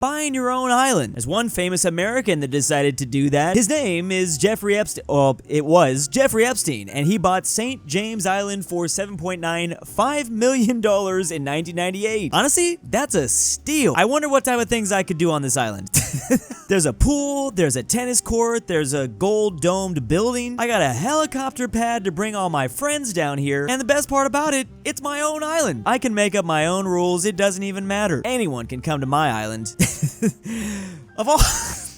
buying your own island. There's one famous American that decided to do that. His name is Jeffrey Epstein. Well, it was Jeffrey Epstein, and he bought St. James Island for $7.95 million in 1998. Honestly, that's a steal. I wonder what type of things I could do on this island. There's a pool, there's a tennis court, there's a gold domed building. I got a helicopter pad to bring all my friends down here, and the best part about it, it's my own island. I can make up my own rules, it doesn't even matter. Anyone can come to my island. Of all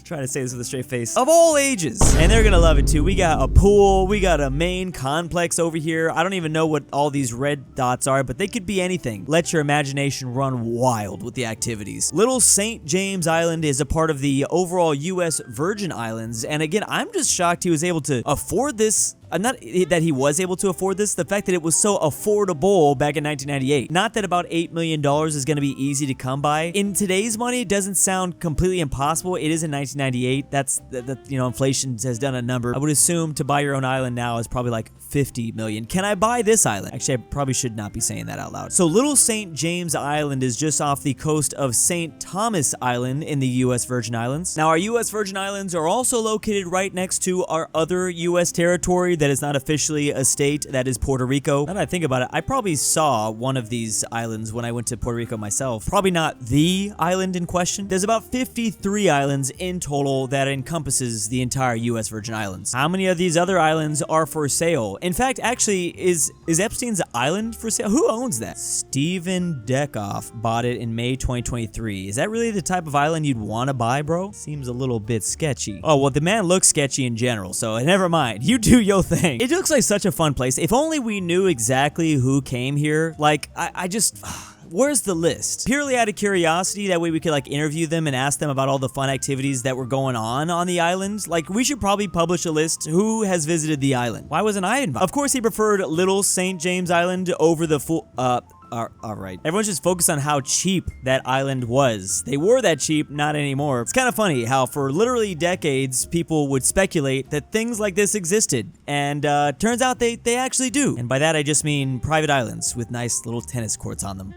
trying to say this with a straight face, of all ages, and they're gonna love it too. We got a pool, we got a main complex over here. I don't even know what all these red dots are, but they could be anything. Let your imagination run wild with the activities. Little St. James Island is a part of the overall US Virgin Islands, and again, I'm just shocked he was able to afford this. Not that he was able to afford this, the fact that it was so affordable back in 1998. Not that about $8 million is going to be easy to come by. In today's money, it doesn't sound completely impossible. It is in 1998. That's, inflation has done a number. I would assume to buy your own island now is probably like 50 million. Can I buy this island? Actually, I probably should not be saying that out loud. So Little St. James Island is just off the coast of St. Thomas Island in the US Virgin Islands. Now, our US Virgin Islands are also located right next to our other US territory that is not officially a state, that is Puerto Rico. Now that I think about it, I probably saw one of these islands when I went to Puerto Rico myself. Probably not the island in question. There's about 53 islands in total that encompasses the entire US Virgin Islands. How many of these other islands are for sale? In fact, actually, is Epstein's island for sale? Who owns that? Steven Deckoff bought it in May 2023. Is that really the type of island you'd want to buy, bro? Seems a little bit sketchy. Oh, well, the man looks sketchy in general, so never mind. You do your thing. It looks like such a fun place. If only we knew exactly who came here. Like, I just... Where's the list? Purely out of curiosity, that way we could like interview them and ask them about all the fun activities that were going on the island. Like, we should probably publish a list who has visited the island. Why wasn't I invited? Of course, he preferred Little St. James Island over the full... Alright. Everyone's just focused on how cheap that island was. They were that cheap, not anymore. It's kind of funny how for literally decades, people would speculate that things like this existed. And turns out they actually do. And by that, I just mean private islands with nice little tennis courts on them.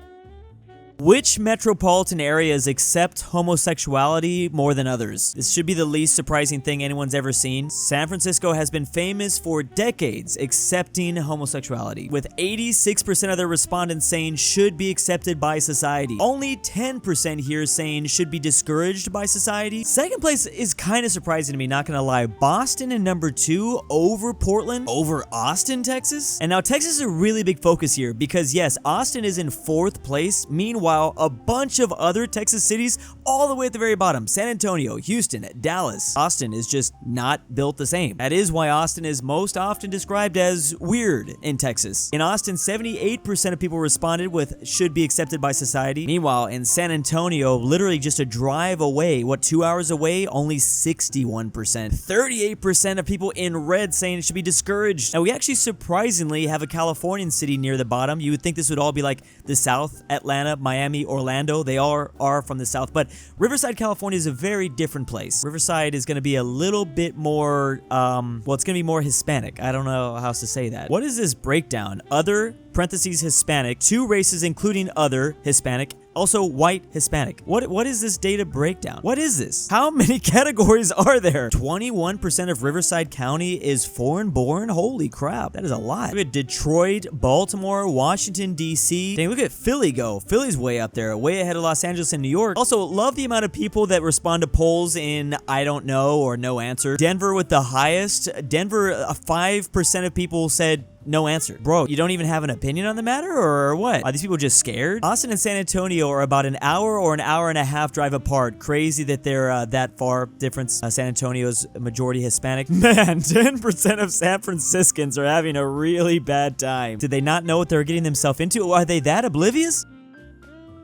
Which metropolitan areas accept homosexuality more than others? This should be the least surprising thing anyone's ever seen. San Francisco has been famous for decades accepting homosexuality, with 86% of their respondents saying should be accepted by society. Only 10% here saying should be discouraged by society. Second place is kind of surprising to me, not gonna lie. Boston in number 2 over Portland, over Austin, Texas. And now Texas is a really big focus here because yes, Austin is in 4th place. Meanwhile, a bunch of other Texas cities all the way at the very bottom. San Antonio, Houston, Dallas. Austin is just not built the same. That is why Austin is most often described as weird in Texas. In Austin, 78% of people responded with should be accepted by society. Meanwhile, in San Antonio, literally just a drive away, 2 hours away, only 61%. 38% of people in red saying it should be discouraged. Now, we actually surprisingly have a Californian city near the bottom. You would think this would all be like the South, Atlanta, Miami, Orlando. They all are from the South, but Riverside, California is a very different place. Riverside is going to be a little bit more, well, it's going to be more Hispanic. I don't know how else to say that. What is this breakdown? Other, parentheses, Hispanic, 2 races including other, Hispanic, also white, Hispanic. What is this data breakdown? What is this? How many categories are there? 21% of Riverside County is foreign born? Holy crap, that is a lot. Look at Detroit, Baltimore, Washington, D.C. Dang, look at Philly go. Philly's way up there, way ahead of Los Angeles and New York. Also, love the amount of people that respond to polls in I don't know or no answer. Denver with the highest. Denver, 5% of people said no answer. Bro, you don't even have an opinion on the matter or what? Are these people just scared? Austin and San Antonio are about an hour or an hour and a half drive apart. Crazy that they're that far difference. San Antonio's majority Hispanic. Man, 10% of San Franciscans are having a really bad time. Did they not know what they're getting themselves into? Are they that oblivious?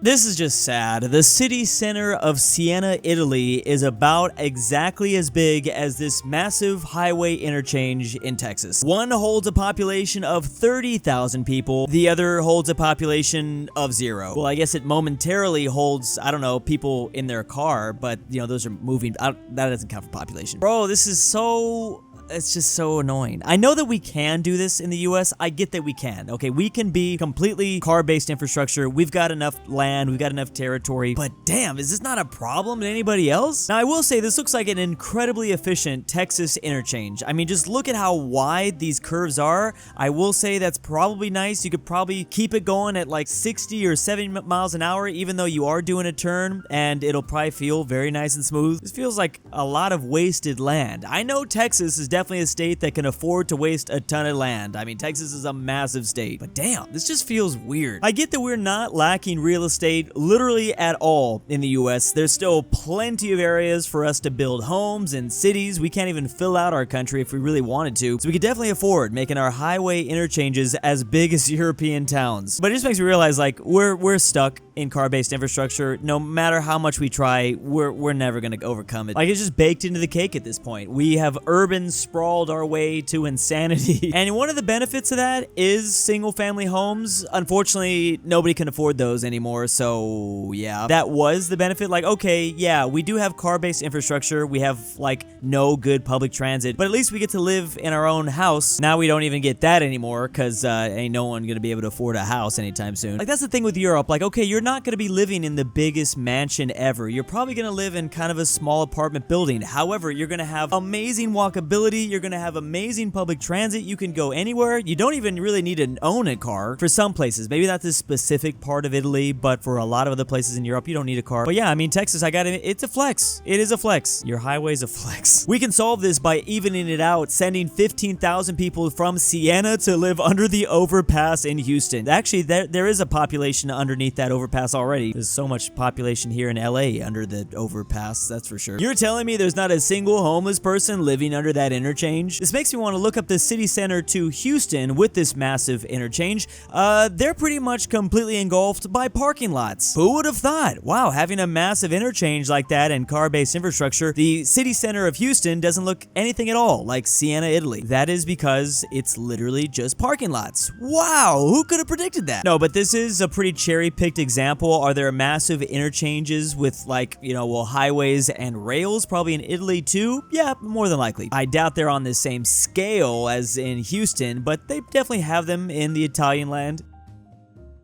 This is just sad. The city center of Siena, Italy is about exactly as big as this massive highway interchange in Texas. One holds a population of 30,000 people, the other holds a population of 0. Well, I guess it momentarily holds, I don't know, people in their car, but, those are moving. That doesn't count for population. Bro, this is so... it's just so annoying. I know that we can do this in the US. I get that we can. Okay, we can be completely car-based infrastructure. We've got enough land, we've got enough territory, but damn, is this not a problem to anybody else? Now, I will say this looks like an incredibly efficient Texas interchange. I mean, just look at how wide these curves are. I will say that's probably nice. You could probably keep it going at like 60 or 70 miles an hour, even though you are doing a turn, and it'll probably feel very nice and smooth. This feels like a lot of wasted land. I know Texas is definitely a state that can afford to waste a ton of land. I mean, Texas is a massive state, but damn, this just feels weird. I get that we're not lacking real estate literally at all in the US. There's still plenty of areas for us to build homes and cities. We can't even fill out our country if we really wanted to. So we could definitely afford making our highway interchanges as big as European towns. But it just makes me realize like we're stuck in car-based infrastructure. No matter how much we try, we're never gonna overcome it. Like, it's just baked into the cake at this point. We have urban sprawled our way to insanity. And one of the benefits of that is single-family homes. Unfortunately, nobody can afford those anymore, so yeah. That was the benefit. Like, okay, yeah, we do have car-based infrastructure. We have, like, no good public transit, but at least we get to live in our own house. Now we don't even get that anymore, because ain't no one gonna be able to afford a house anytime soon. Like, that's the thing with Europe. Like, okay, you're not gonna be living in the biggest mansion ever. You're probably gonna live in kind of a small apartment building. However, you're gonna have amazing walkability. You're gonna have amazing public transit. You can go anywhere. You don't even really need to own a car for some places. Maybe not this specific part of Italy, but for a lot of other places in Europe, you don't need a car. But yeah, I mean, Texas, it's a flex. It is a flex. Your highway's a flex. We can solve this by evening it out, sending 15,000 people from Siena to live under the overpass in Houston. Actually, there is a population underneath that overpass already. There's so much population here in LA under the overpass, that's for sure. You're telling me there's not a single homeless person living under that interchange? This makes me want to look up the city center to Houston with this massive interchange. They're pretty much completely engulfed by parking lots. Who would have thought? Wow, having a massive interchange like that and car-based infrastructure, the city center of Houston doesn't look anything at all like Siena, Italy. That is because it's literally just parking lots. Wow, who could have predicted that? No, but this is a pretty cherry-picked example. Are there massive interchanges with, like, you know, well, highways and rails probably in Italy too? Yeah, more than likely. I doubt they're on the same scale as in Houston, but they definitely have them in the Italian land.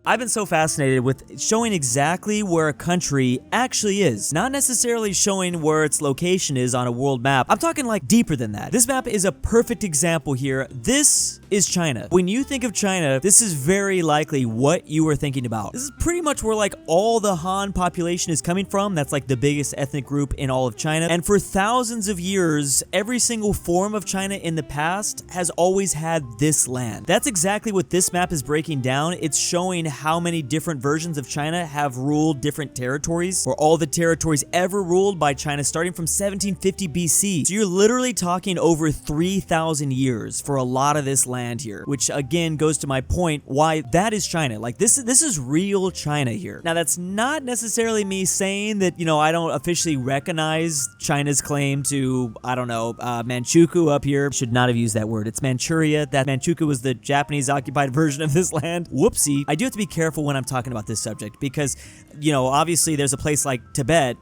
I've been so fascinated with showing exactly where a country actually is, not necessarily showing where its location is on a world map. I'm talking like deeper than that. This map is a perfect example here. This is China. When you think of China, this is very likely what you were thinking about. This is pretty much where like all the Han population is coming from. That's like the biggest ethnic group in all of China. And for thousands of years, every single form of China in the past has always had this land. That's exactly what this map is breaking down. It's showing how many different versions of China have ruled different territories, or all the territories ever ruled by China starting from 1750 BC. So you're literally talking over 3,000 years for a lot of this land here, which again goes to my point why that is China. Like this is real China here. Now that's not necessarily me saying that, you know, I don't officially recognize China's claim to, I don't know, Manchukuo up here. Should not have used that word. It's Manchuria. That Manchukuo was the Japanese occupied version of this land. Whoopsie. I do have to be careful when I'm talking about this subject because, you know, obviously there's a place like Tibet.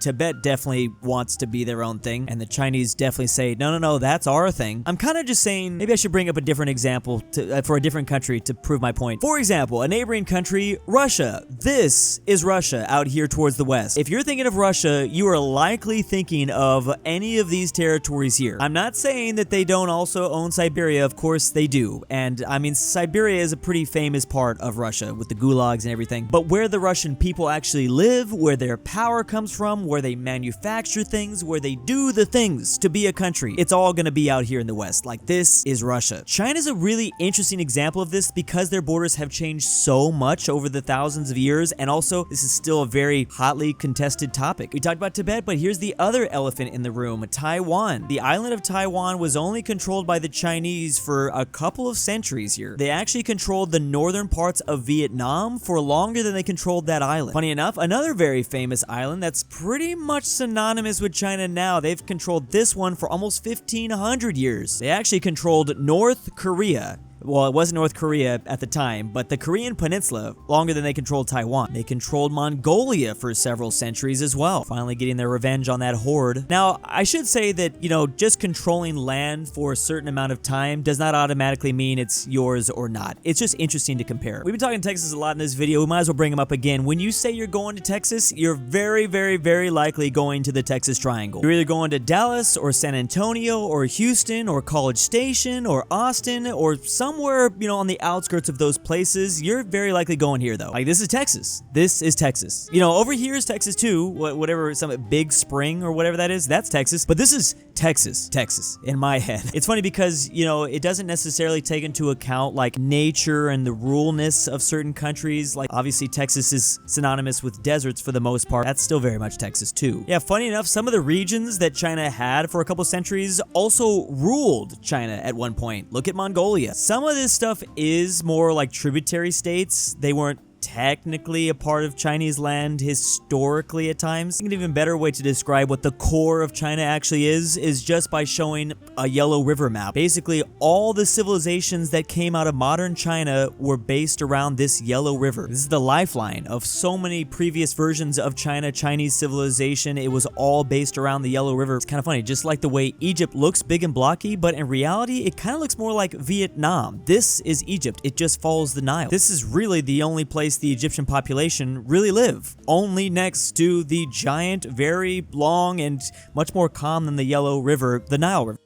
Tibet definitely wants to be their own thing, and the Chinese definitely say, no, that's our thing. I'm kind of just saying maybe I should bring up a different example for a different country to prove my point. For example, a neighboring country, Russia. This is Russia out here towards the west. If you're thinking of Russia, you are likely thinking of any of these territories here. I'm not saying that they don't also own Siberia. Of course they do. And I mean, Siberia is a pretty famous part of Russia with the gulags and everything. But where the Russian people actually live, where their power comes from, where they manufacture things, where they do the things to be a country, it's all gonna be out here in the west. Like, this is Russia. China's a really interesting example of this because their borders have changed so much over the thousands of years, and also this is still a very hotly contested topic. We talked about Tibet, but here's the other elephant in the room, Taiwan. The island of Taiwan was only controlled by the Chinese for a couple of centuries here. They actually controlled the northern parts of Vietnam for longer than they controlled that island. Funny enough, another very famous island that's pretty much synonymous with China now, they've controlled this one for almost 1,500 years. They actually controlled North Korea, Well, it wasn't North Korea at the time, but the Korean Peninsula longer than they controlled Taiwan. They controlled Mongolia for several centuries as well, finally getting their revenge on that horde. Now, I should say that, just controlling land for a certain amount of time does not automatically mean it's yours or not. It's just interesting to compare. We've been talking Texas a lot in this video. We might as well bring them up again. When you say you're going to Texas, you're very, very, very likely going to the Texas Triangle. You're either going to Dallas or San Antonio or Houston or College Station or Austin or somewhere, on the outskirts of those places. You're very likely going here though. Like, this is Texas. This is Texas. Over here is Texas too. Whatever, some Big Spring or whatever that is, that's Texas. But this is Texas in my head. It's funny because, it doesn't necessarily take into account like nature and the ruralness of certain countries. Like, obviously Texas is synonymous with deserts for the most part. That's still very much Texas too. Yeah, funny enough, some of the regions that China had for a couple centuries also ruled China at one point. Look at Mongolia. Some of this stuff is more like tributary states. They weren't technically a part of Chinese land historically at times. I think an even better way to describe what the core of China actually is just by showing a yellow river map. Basically, all the civilizations that came out of modern China were based around this yellow river. This is the lifeline of so many previous versions of Chinese civilization. It was all based around the yellow river. It's kind of funny, just like the way Egypt looks big and blocky, but in reality, it kind of looks more like Vietnam. This is Egypt. It just follows the Nile. This is really the only place the Egyptian population really live, only next to the giant, very long, and much more calm than the Yellow River, the Nile River.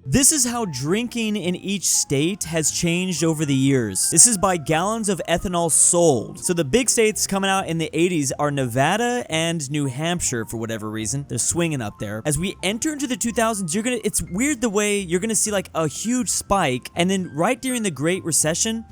This is how drinking in each state has changed over the years. This is by gallons of ethanol sold. So the big states coming out in the 80s are Nevada and New Hampshire for whatever reason. They're swinging up there. As we enter into the 2000s, it's weird the way you're gonna see like a huge spike, and then right during the Great Recession,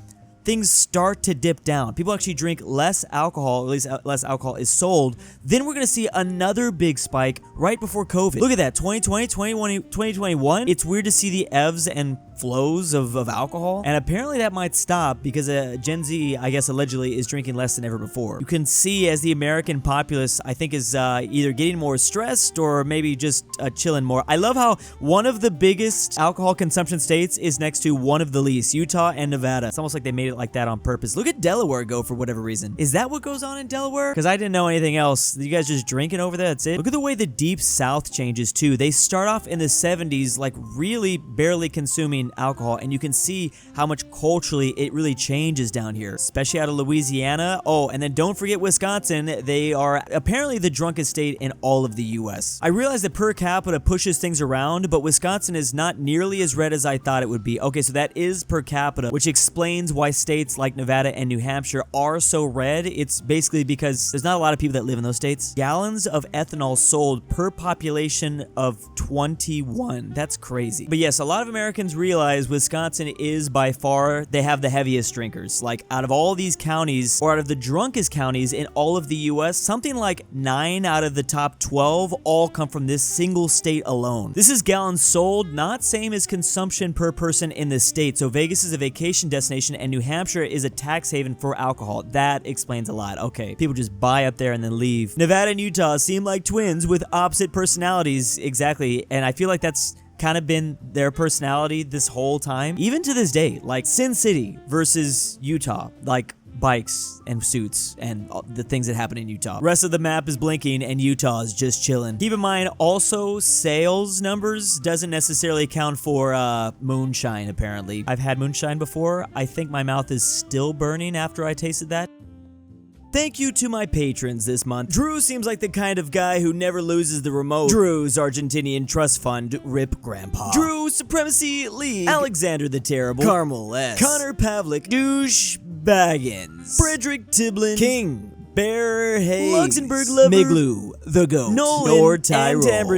things start to dip down. People actually drink less alcohol, at least less alcohol is sold. Then we're going to see another big spike right before COVID. Look at that, 2020, 2021. It's weird to see the ebbs and flows of alcohol, and apparently that might stop because Gen Z, I guess allegedly, is drinking less than ever before. You can see as the American populace, I think, is either getting more stressed or maybe just chilling more. I love how one of the biggest alcohol consumption states is next to one of the least, Utah and Nevada. It's almost like they made it like that on purpose. Look at Delaware go for whatever reason. Is that what goes on in Delaware? Because I didn't know anything else. You guys just drinking over there, that's it? Look at the way the Deep South changes too. They start off in the 70s like really barely consuming alcohol, and you can see how much culturally it really changes down here, especially out of Louisiana. Oh, and then don't forget Wisconsin. They are apparently the drunkest state in all of the US. I realize that per capita pushes things around, but Wisconsin is not nearly as red as I thought it would be. Okay, so that is per capita, which explains why states like Nevada and New Hampshire are so red. It's basically because there's not a lot of people that live in those states. Gallons of ethanol sold per population of 21. That's crazy. But yes, a lot of Americans realize Wisconsin is by far, they have the heaviest drinkers. Like, out of all these counties, or out of the drunkest counties in all of the US, something like 9 out of the top 12 all come from this single state alone. This is gallons sold, not same as consumption per person in the state. So Vegas is a vacation destination and New Hampshire is a tax haven for alcohol. That explains a lot. Okay, people just buy up there and then leave. Nevada and Utah seem like twins with opposite personalities. Exactly, and I feel like that's kind of been their personality this whole time, even to this day. Like Sin City versus Utah, like bikes and suits and the things that happen in Utah. Rest of the map is blinking and Utah is just chilling. Keep in mind also, sales numbers doesn't necessarily account for moonshine. Apparently I've had moonshine before. I think my mouth is still burning after I tasted that. Thank you to my patrons this month. Drew seems like the kind of guy who never loses the remote. Drew's Argentinian Trust Fund, Rip Grandpa. Drew Supremacy League. Alexander the Terrible. Carmel S. Connor Pavlik. Douche Baggins. Frederick Tiblin. King. Bear Hayes. Luxembourg Lover. Miglu. The Goat. Nolan. Nord Tyrol. And Tambrin.